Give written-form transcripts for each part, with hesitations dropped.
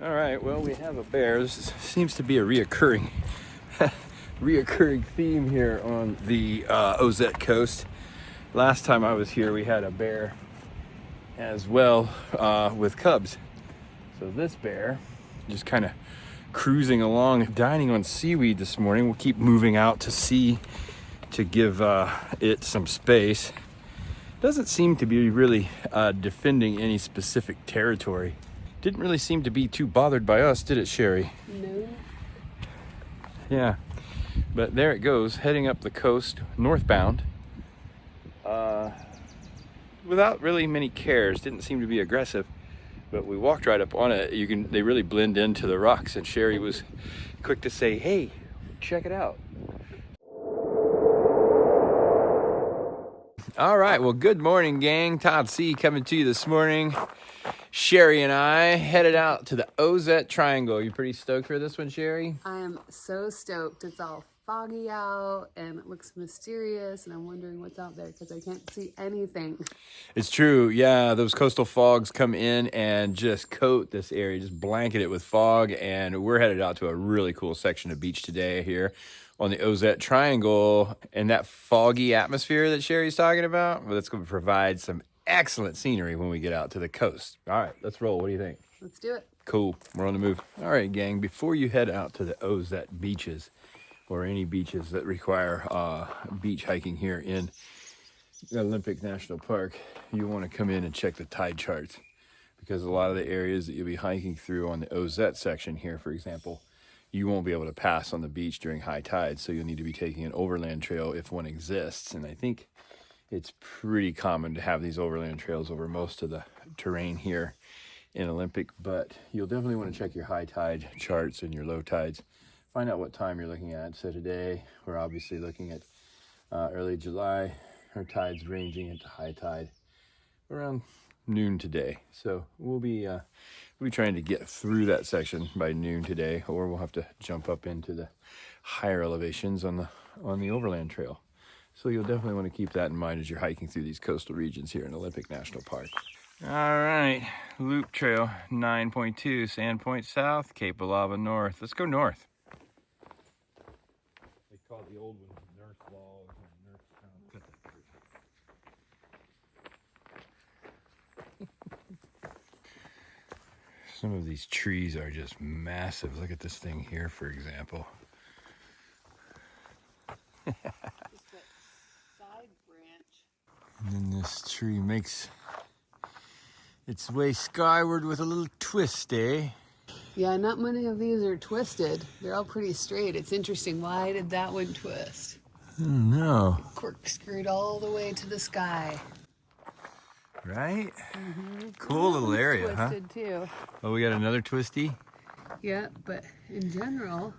All right, well, we have a bear. This seems to be a reoccurring theme here on the Ozette coast. Last time I was here, we had a bear as well with cubs. So this bear just kind of cruising along, dining on seaweed this morning. We'll keep moving out to sea to give it some space. Doesn't seem to be really defending any specific territory. Didn't really seem to be too bothered by us, did it, Sherry? No. Yeah, but there it goes, heading up the coast, northbound, without really many cares. Didn't seem to be aggressive, but we walked right up on it. They really blend into the rocks, and Sherry was quick to say, "Hey, check it out." All right, well, good morning, gang. Todd C coming to you this morning. Sherry and I headed out to the Ozette Triangle. You pretty stoked for this one, Sherry? I am so stoked. It's all foggy out and it looks mysterious, and I'm wondering what's out there because I can't see anything. It's true. Yeah, those coastal fogs come in and just coat this area, just blanket it with fog, and we're headed out to a really cool section of beach today here on the Ozette Triangle. And that foggy atmosphere that Sherry's talking about, well, that's going to provide some excellent scenery when we get out to the coast. All right, let's roll. What do you think? Let's do it. Cool. We're on the move. All right, gang, before you head out to the Ozette beaches or any beaches that require beach hiking here in Olympic National Park, you want to come in and check the tide charts, because a lot of the areas that you'll be hiking through on the Ozette section here, for example, you won't be able to pass on the beach during high tide, so you'll need to be taking an overland trail if one exists. And I think it's pretty common to have these overland trails over most of the terrain here in Olympic, but you'll definitely want to check your high tide charts and your low tides. Find out what time you're looking at. So today we're obviously looking at early July. Our tide's ranging into high tide around noon today. So we'll be trying to get through that section by noon today, or we'll have to jump up into the higher elevations on the overland trail. So you'll definitely want to keep that in mind as you're hiking through these coastal regions here in Olympic National Park. All right, loop trail 9.2, Sandpoint South, Cape Alava North. Let's go north. They call the old one Nurse Walls and Nurse Town. Some of these trees are just massive. Look at this thing here, for example. And then this tree makes its way skyward with a little twist, eh? Yeah, not many of these are twisted. They're all pretty straight. It's interesting. Why did that one twist? I don't know. Corkscrewed all the way to the sky. Right? Mm-hmm. Cool little area, huh? Twisted too. Oh, we got another twisty? Yeah, but in general,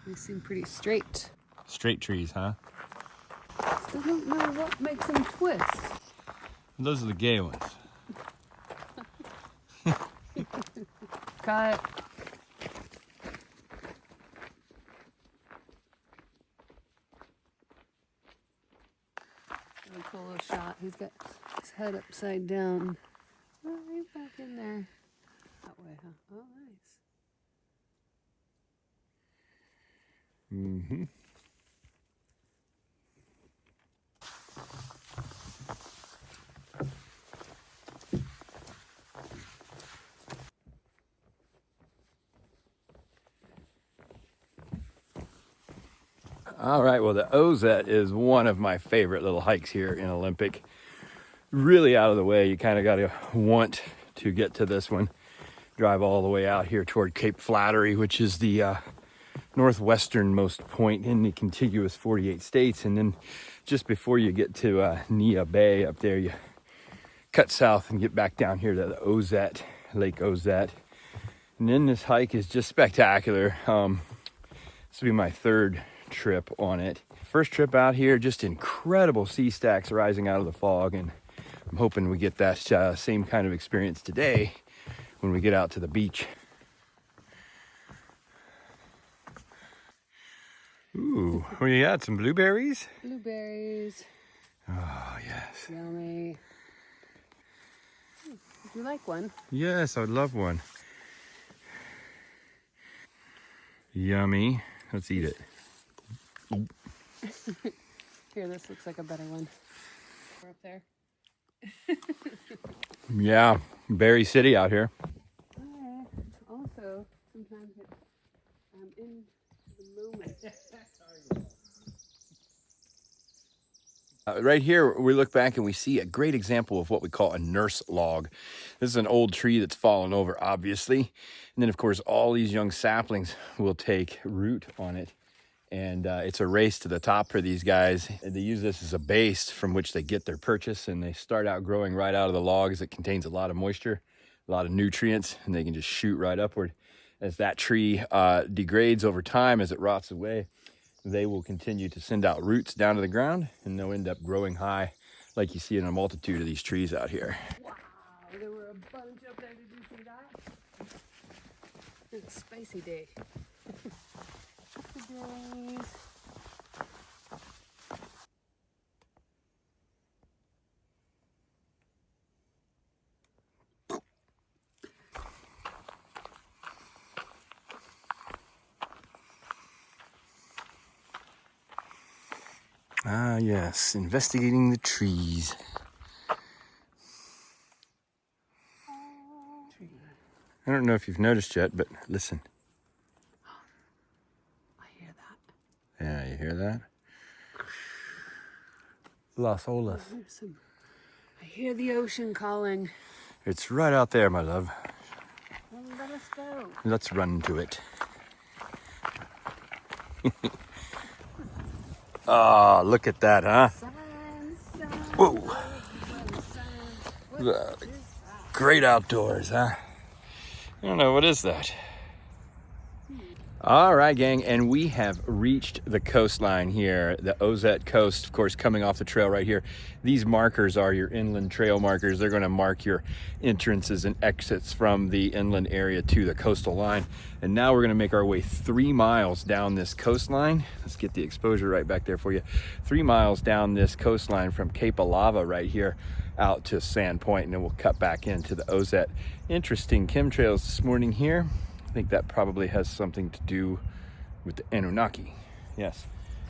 they seem pretty straight. Straight trees, huh? I don't know what makes them twist. Those are the gay ones. Cut. A cool little shot. He's got his head upside down. Oh, he's back in there. That way, huh? Oh, nice. Mm-hmm. All right, well, the Ozette is one of my favorite little hikes here in Olympic. Really out of the way. You kind of got to want to get to this one. Drive all the way out here toward Cape Flattery, which is the northwesternmost point in the contiguous 48 states. And then just before you get to Nia Bay up there, you cut south and get back down here to the Ozette, Lake Ozette. And then this hike is just spectacular. This will be my third trip on it. First trip out here, just incredible sea stacks rising out of the fog, and I'm hoping we get that same kind of experience today when we get out to the beach. Ooh, what do you got? Some blueberries? Blueberries. Oh, yes. Yummy. You like one? Yes, I would love one. Yummy. Let's eat it. Here, this looks like a better one. We're up there. Yeah, berry city out here. Also, sometimes I'm in the moment. Right here, we look back and we see a great example of what we call a nurse log. This is an old tree that's fallen over, obviously. And then, of course, all these young saplings will take root on it. And it's a race to the top for these guys. They use this as a base from which they get their purchase. And they start out growing right out of the logs. It contains a lot of moisture, a lot of nutrients, and they can just shoot right upward. As that tree degrades over time, as it rots away, they will continue to send out roots down to the ground, and they'll end up growing high like you see in a multitude of these trees out here. Wow, there were a bunch up there. Did you see that? It's a spicy day. Days. Ah, yes, investigating the trees. I don't know if you've noticed yet, but listen. I hear that. Yeah, you hear that? Las olas. I hear the ocean calling. It's right out there, my love. Well, let us go. Let's run to it. Ah, look at that, huh? Whoa. Great outdoors, huh? I don't know, what is that? All right, gang, and we have reached the coastline here, the Ozette coast, of course, coming off the trail right here. These markers are your inland trail markers. They're going to mark your entrances and exits from the inland area to the coastal line. And now we're going to make our way 3 miles down this coastline. Let's get the exposure right back there for you. 3 miles down this coastline from Cape Alava right here out to Sand Point, and then we'll cut back into the Ozette. Interesting chemtrails this morning here. I think that probably has something to do with the Anunnaki. Yes.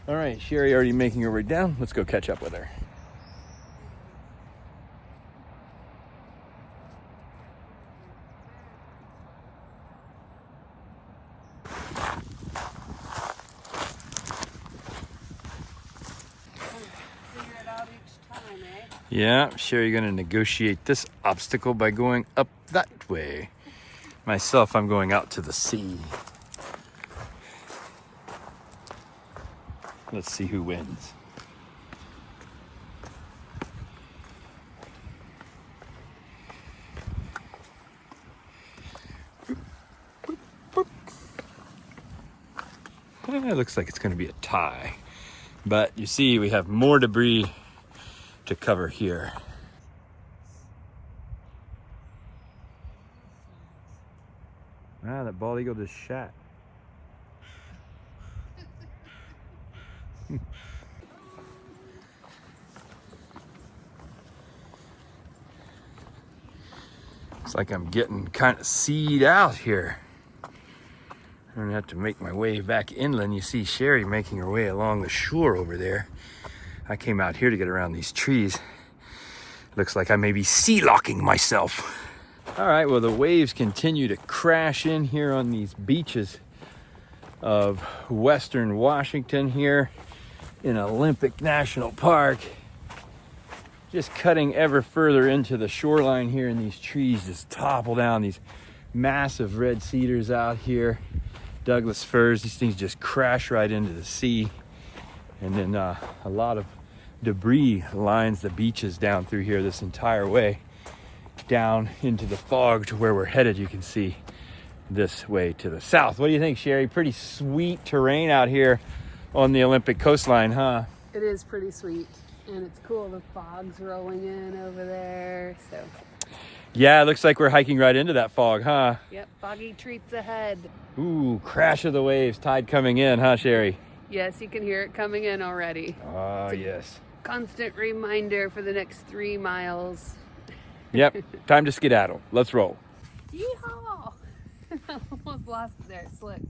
All right, Sherri already making her way down. Let's go catch up with her. Figure it out each time, eh? Yeah, Sherri gonna negotiate this obstacle by going up that way. Myself, I'm going out to the sea. Let's see who wins. It looks like it's going to be a tie. But you see, we have more debris to cover here. Ah, that bald eagle just shat. Looks like I'm getting kind of seed out here. I'm gonna have to make my way back inland. You see Sherri making her way along the shore over there. I came out here to get around these trees. Looks like I may be sea locking myself. All right, well, the waves continue to crash in here on these beaches of Western Washington here in Olympic National Park. Just cutting ever further into the shoreline here, and these trees just topple down. These massive red cedars out here, Douglas firs, these things just crash right into the sea. And then a lot of debris lines the beaches down through here this entire way down into the fog to where we're headed. You can see this way to the south. What do you think, Sherri? Pretty sweet terrain out here on the Olympic coastline, huh? It is pretty sweet, and it's cool. The fog's rolling in over there, so. Yeah, it looks like we're hiking right into that fog, huh? Yep, foggy treats ahead. Ooh, crash of the waves, tide coming in, huh, Sherri? Yes, you can hear it coming in already. Oh, yes. Constant reminder for the next 3 miles. Yep, time to skedaddle. Let's roll. Yeehaw! I almost lost it there. It slipped.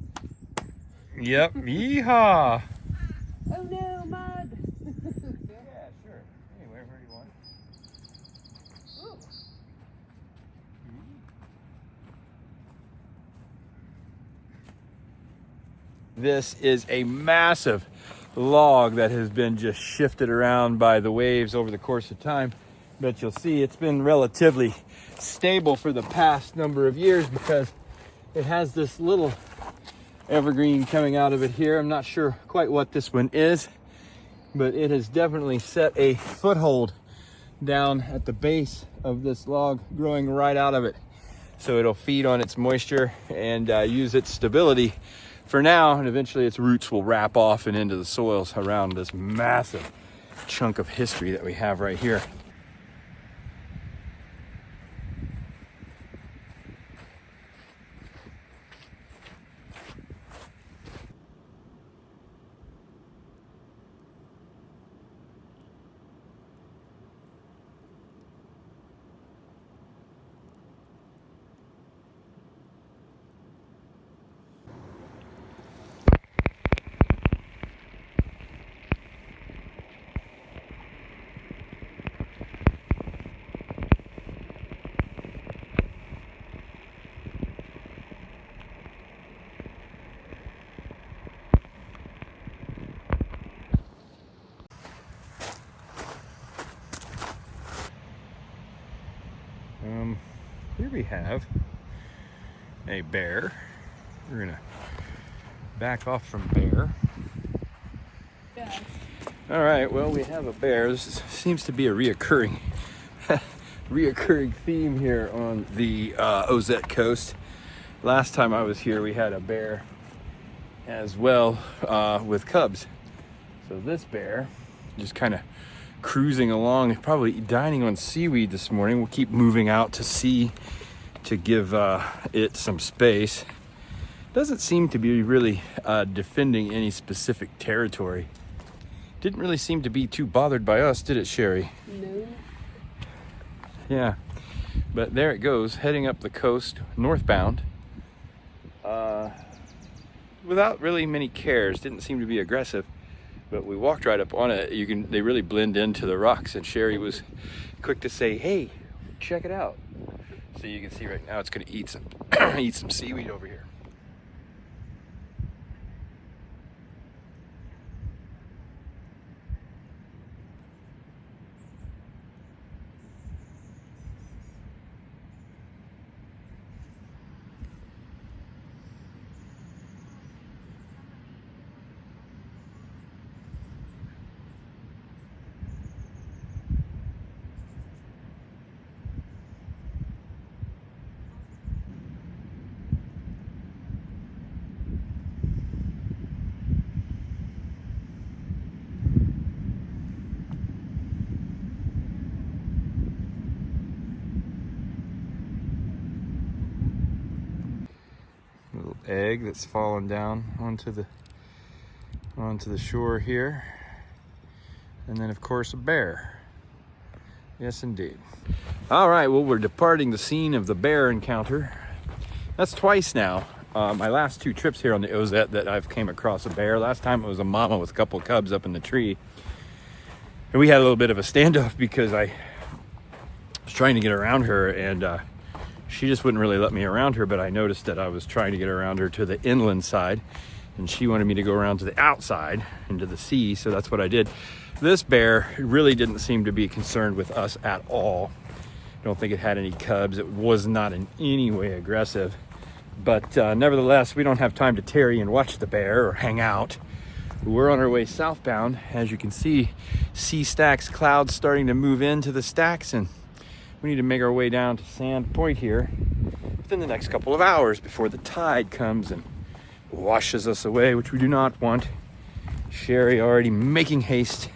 Yep, yeehaw. Oh no, mud! Yeah, sure. Anywhere, where do you want? Ooh. This is a massive log that has been just shifted around by the waves over the course of time. But you'll see it's been relatively stable for the past number of years because it has this little evergreen coming out of it here. I'm not sure quite what this one is, but it has definitely set a foothold down at the base of this log, growing right out of it. So it'll feed on its moisture and use its stability for now, and eventually its roots will wrap off and into the soils around this massive chunk of history that we have right here. Here we have a bear. We're gonna back off from bear. Yeah. All right, well, we have a bear. This seems to be a reoccurring theme here on the Ozette coast. Last time I was here, we had a bear as well with cubs. So this bear just kind of cruising along, probably dining on seaweed this morning. We'll keep moving out to sea to give it some space. Doesn't seem to be really defending any specific territory. Didn't really seem to be too bothered by us, did it, Sherry? No. Yeah, but there it goes, heading up the coast northbound without really many cares. Didn't seem to be aggressive, but we walked right up on it. They really blend into the rocks, and Sherry was quick to say, hey, check it out. So you can see right now it's going to eat some eat some seaweed over here. Little egg that's fallen down onto the shore here, and then of course a bear. Yes, indeed. All right, well, we're departing the scene of the bear encounter. That's twice now. My last two trips here on the Ozette that I've came across a bear. Last time it was a mama with a couple of cubs up in the tree, and we had a little bit of a standoff because I was trying to get around her, and she just wouldn't really let me around her, but I noticed that I was trying to get around her to the inland side, and she wanted me to go around to the outside into the sea, so that's what I did. This bear really didn't seem to be concerned with us at all. I don't think it had any cubs. It was not in any way aggressive, but nevertheless, we don't have time to tarry and watch the bear or hang out. We're on our way southbound. As you can see, sea stacks, clouds starting to move into the stacks, and we need to make our way down to Sand Point here within the next couple of hours before the tide comes and washes us away, which we do not want. Sherry already making haste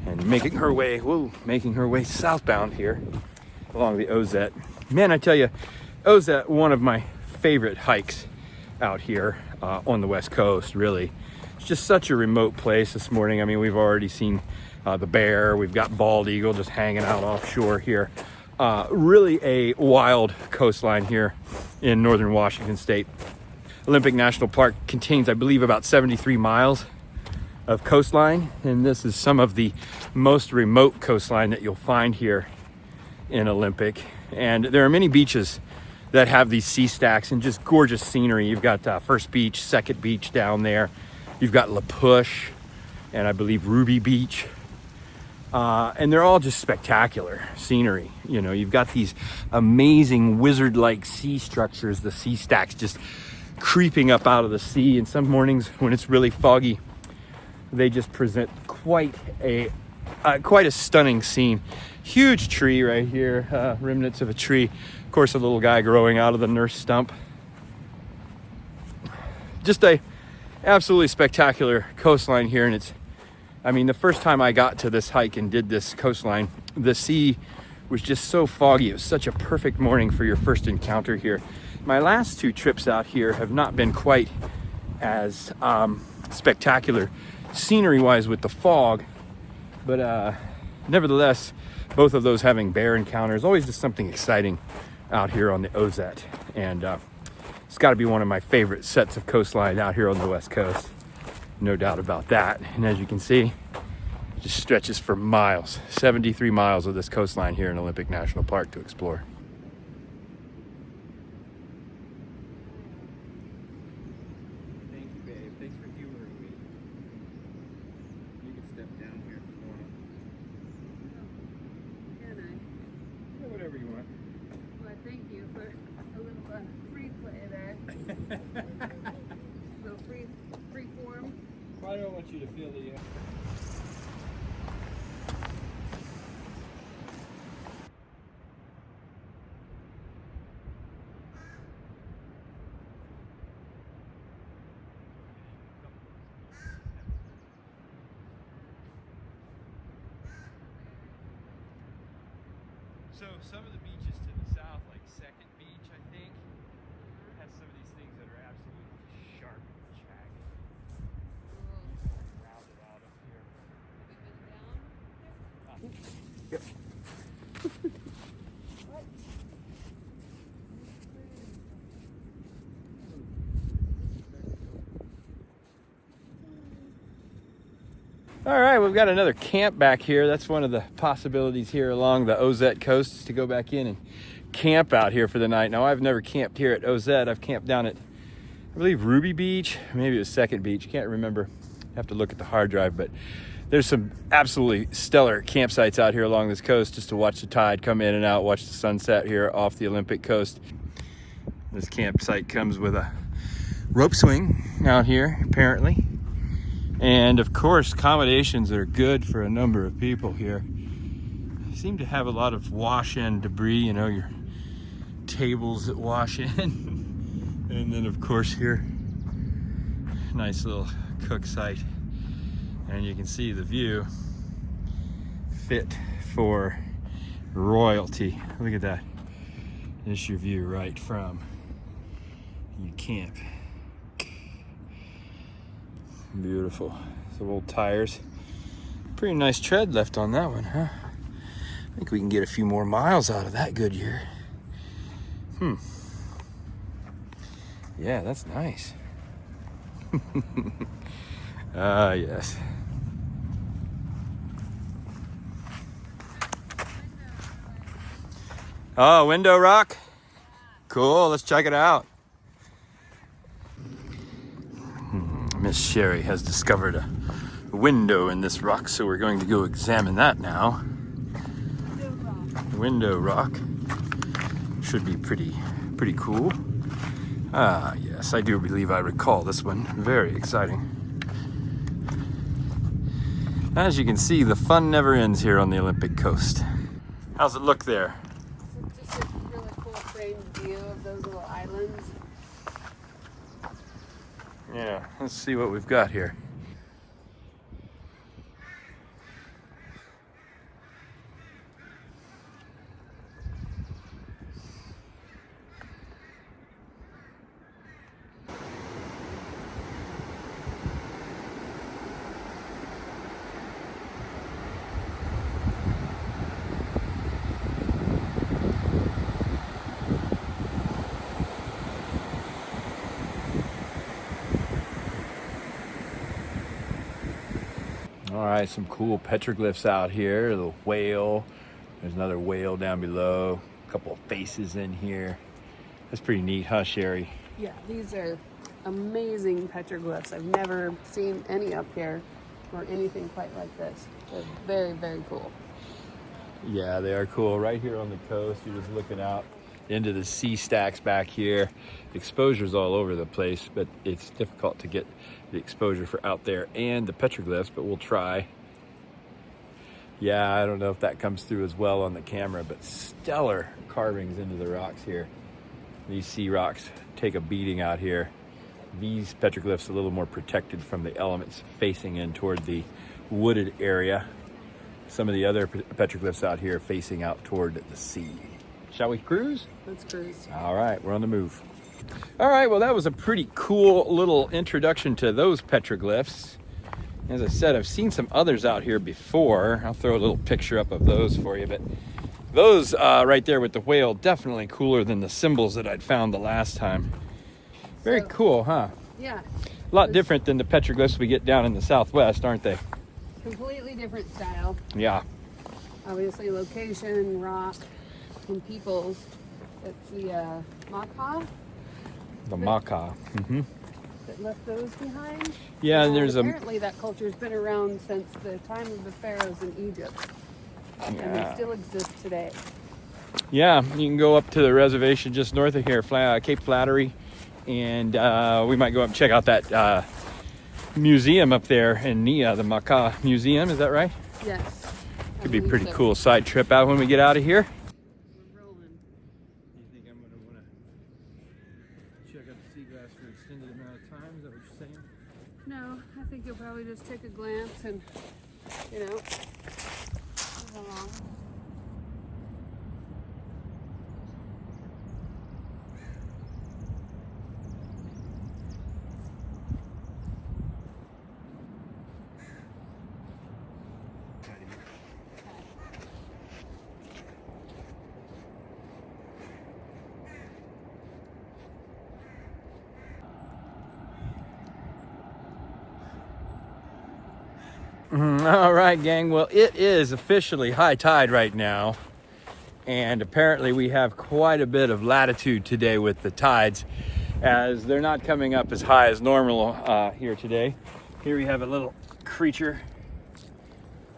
and making her way southbound here along the Ozette. Man, I tell you, Ozette, one of my favorite hikes out here on the West Coast, really. It's just such a remote place this morning. I mean, we've already seen the bear. We've got bald eagle just hanging out offshore here. Really a wild coastline here in northern Washington state. Olympic National Park contains, I believe, about 73 miles of coastline, and this is some of the most remote coastline that you'll find here in Olympic. And there are many beaches that have these sea stacks and just gorgeous scenery. You've got First Beach, Second Beach down there. You've got La Push, and I believe Ruby Beach. And they're all just spectacular scenery. You know, you've got these amazing wizard-like sea structures, the sea stacks just creeping up out of the sea. And some mornings when it's really foggy, they just present quite a stunning scene. Huge tree right here, remnants of a tree. Of course, a little guy growing out of the nurse stump. Just a absolutely spectacular coastline here, and the first time I got to this hike and did this coastline, the sea was just so foggy. It was such a perfect morning for your first encounter here. My last two trips out here have not been quite as spectacular scenery-wise with the fog, but nevertheless, both of those having bear encounters, always just something exciting out here on the Ozette. And it's got to be one of my favorite sets of coastline out here on the West Coast. No doubt about that. And as you can see, it just stretches for miles. 73 miles of this coastline here in Olympic National Park to explore. Thank you, babe. Thanks for humoring me. You can step down here if you want. Can I? Yeah, whatever you want. Well, thank you for a little free play there. A little free form. Well, I don't want you to feel the So some of the beaches to the south, like Second Beach, I think, has some of these things that are absolutely sharp and jagged. Rounded out up here. Yep. All right, we've got another camp back here. That's one of the possibilities here along the Ozette coast, is to go back in and camp out here for the night. Now, I've never camped here at Ozette. I've camped down at, I believe, Ruby Beach. Maybe it was Second Beach. Can't remember. Have to look at the hard drive, but there's some absolutely stellar campsites out here along this coast just to watch the tide come in and out, watch the sunset here off the Olympic coast. This campsite comes with a rope swing out here, apparently. And of course, accommodations that are good for a number of people here. You seem to have a lot of wash-in debris, you know, your tables that wash in. And then of course here, nice little cook site. And you can see the view, fit for royalty. Look at that. This is your view right from your camp. Beautiful. Some old tires. Pretty nice tread left on that one, huh? I think we can get a few more miles out of that Goodyear. Yeah, that's nice. Ah, yes. Oh, window rock? Cool, let's check it out. Miss Sherri has discovered a window in this rock, so we're going to go examine that now. Window rock. Should be pretty cool. Ah, yes, I do believe I recall this one. Very exciting. As you can see, the fun never ends here on the Olympic coast. How's it look there? Just a really cool framed view of those little islands. Yeah, let's see what we've got here. All right, some cool petroglyphs out here. The whale. There's another whale down below. A couple of faces in here. That's pretty neat, huh, Sherry? Yeah, these are amazing petroglyphs. I've never seen any up here or anything quite like this. They're very, very cool. Yeah, they are cool. Right here on the coast, you're just looking out into the sea stacks back here. Exposure's all over the place, but it's difficult to get the exposure for out there and the petroglyphs, but we'll try. Yeah, I don't know if that comes through as well on the camera, but stellar carvings into the rocks here. These sea rocks take a beating out here. These petroglyphs a little more protected from the elements facing in toward the wooded area. Some of the other petroglyphs out here facing out toward the sea. Shall we cruise? Let's cruise. All right, we're on the move. All right, well, that was a pretty cool little introduction to those petroglyphs. As I said, I've seen some others out here before. I'll throw a little picture up of those for you, but those right there with the whale, definitely cooler than the symbols that I'd found the last time. Very cool, huh? Yeah. A lot different than the petroglyphs we get down in the Southwest, aren't they? Completely different style. Yeah. Obviously location, rock, and peoples. It's the Macaw. The Macaw. Mm-hmm. That left those behind. Yeah, and there's apparently that culture's been around since the time of the pharaohs in Egypt. And they still exist today. Yeah, you can go up to the reservation just north of here, Cape Flattery, and we might go up and check out that museum up there in Nia, the Macaw Museum. Is that right? Yes. Could be a pretty cool side trip out when we get out of here. We're rolling. You think I'm going to want to check out the sea glass for an extended amount of time? Is that what you're saying? No, I think you'll probably just take a glance and, move along. All right, gang. Well, it is officially high tide right now. And apparently we have quite a bit of latitude today with the tides, as they're not coming up as high as normal here today. Here we have a little creature.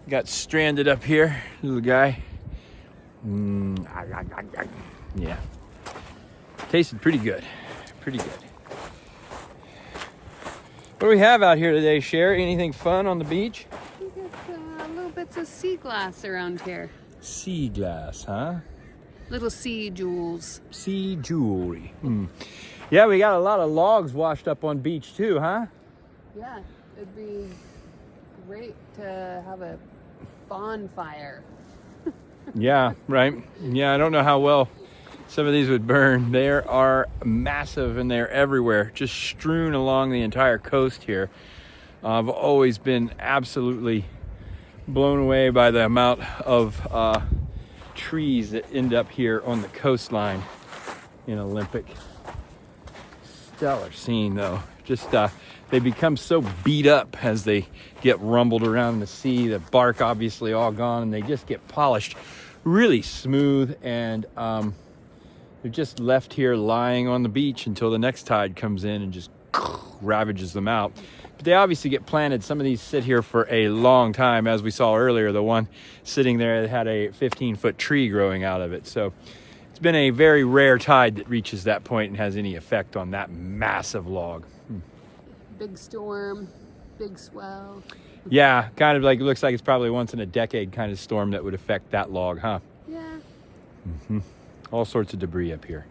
Got stranded up here, little guy. Yeah. Tasted pretty good. Pretty good. What do we have out here today, Sherry? Anything fun on the beach? We got little bits of sea glass around here. Sea glass, huh? Little sea jewels. Sea jewelry. Yeah, we got a lot of logs washed up on beach too, huh? Yeah, it'd be great to have a bonfire. Yeah, right. Yeah, I don't know how well some of these would burn. They are massive and they're everywhere, just strewn along the entire coast here. I've always been absolutely blown away by the amount of trees that end up here on the coastline in Olympic. Stellar scene though. Just they become so beat up as they get rumbled around the sea. The bark obviously all gone, and they just get polished really smooth, and they're just left here lying on the beach until the next tide comes in and just ravages them out. But they obviously get planted. Some of these sit here for a long time, as we saw earlier. The one sitting there had a 15-foot tree growing out of it. So it's been a very rare tide that reaches that point and has any effect on that massive log. Big storm, big swell. Yeah, kind of like, it looks like it's probably once in a decade kind of storm that would affect that log, huh? Yeah. All sorts of debris up here.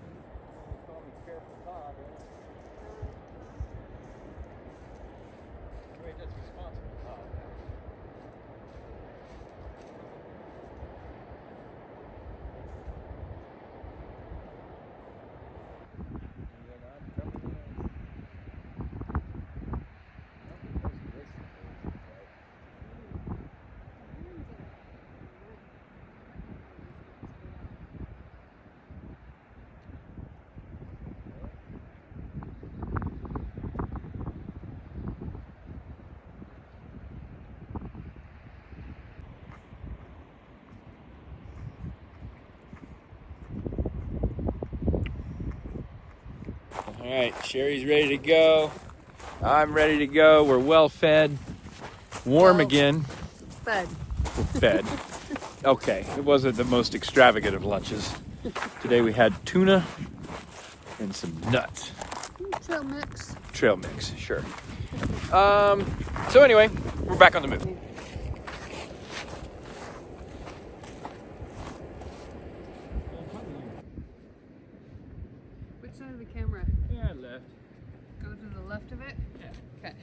All right, Sherri's ready to go. I'm ready to go. We're well fed, warm again. Fed. Fed. Okay, it wasn't the most extravagant of lunches. Today we had tuna and some nuts. Trail mix. Trail mix, sure. So anyway, we're back on the move. Which side of the camera? Yeah, left. Go to the left of it? Yeah. Okay.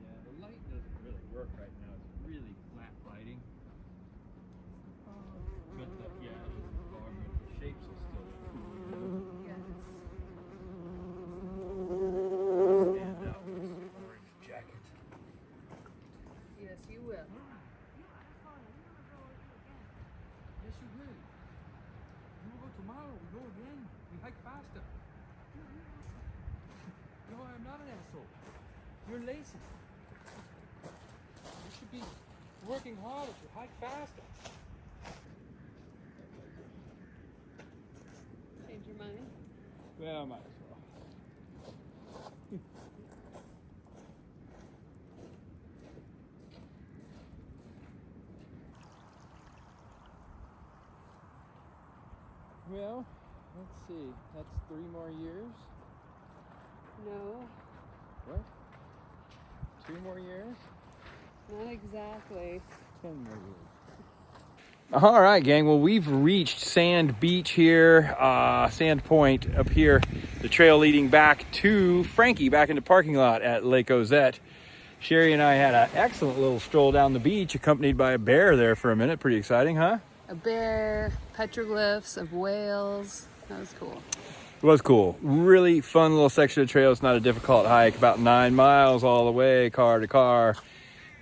Yeah, the light doesn't really work right now. It's really flat lighting. But yeah, it's far, but the shapes are still cool. Yes. Stand out with this orange jacket. Yes, you will. Yes, you will. You will go tomorrow. We go again. We hike faster. No, I'm not an asshole. You're lazy. You should be working harder to hike faster. Change your mind? Well, might as well. Well, let's see. That's 3 more years. No, What? 2 more years? not exactly. 10 more years. All right, gang. Well, we've reached Sand Beach here, Sand Point up here. The trail leading back to Frankie, back in the parking lot at Lake Ozette. Sherri and I had an excellent little stroll down the beach, accompanied by a bear there for a minute. Pretty exciting, huh? A bear, petroglyphs of whales. That was cool. It was cool. Really fun little section of trail. It's not a difficult hike. About 9 miles all the way, car to car.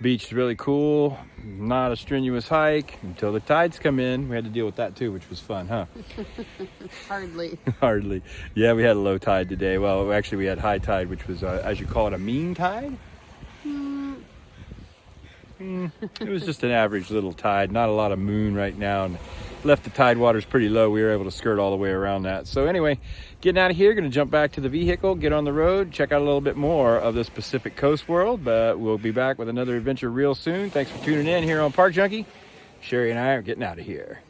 Beach is really cool. Not a strenuous hike until the tides come in. We had to deal with that too, which was fun, huh? Hardly. Hardly. Yeah, we had a low tide today. Well, actually, we had high tide, which was, as you call it, a mean tide. It was just an average little tide. Not a lot of moon right now, and left the tide waters pretty low. We were able to skirt all the way around that. So anyway, getting out of here, going to jump back to the vehicle, get on the road, check out a little bit more of this Pacific Coast world. But we'll be back with another adventure real soon. Thanks for tuning in here on Park Junkie. Sherri and I are getting out of here.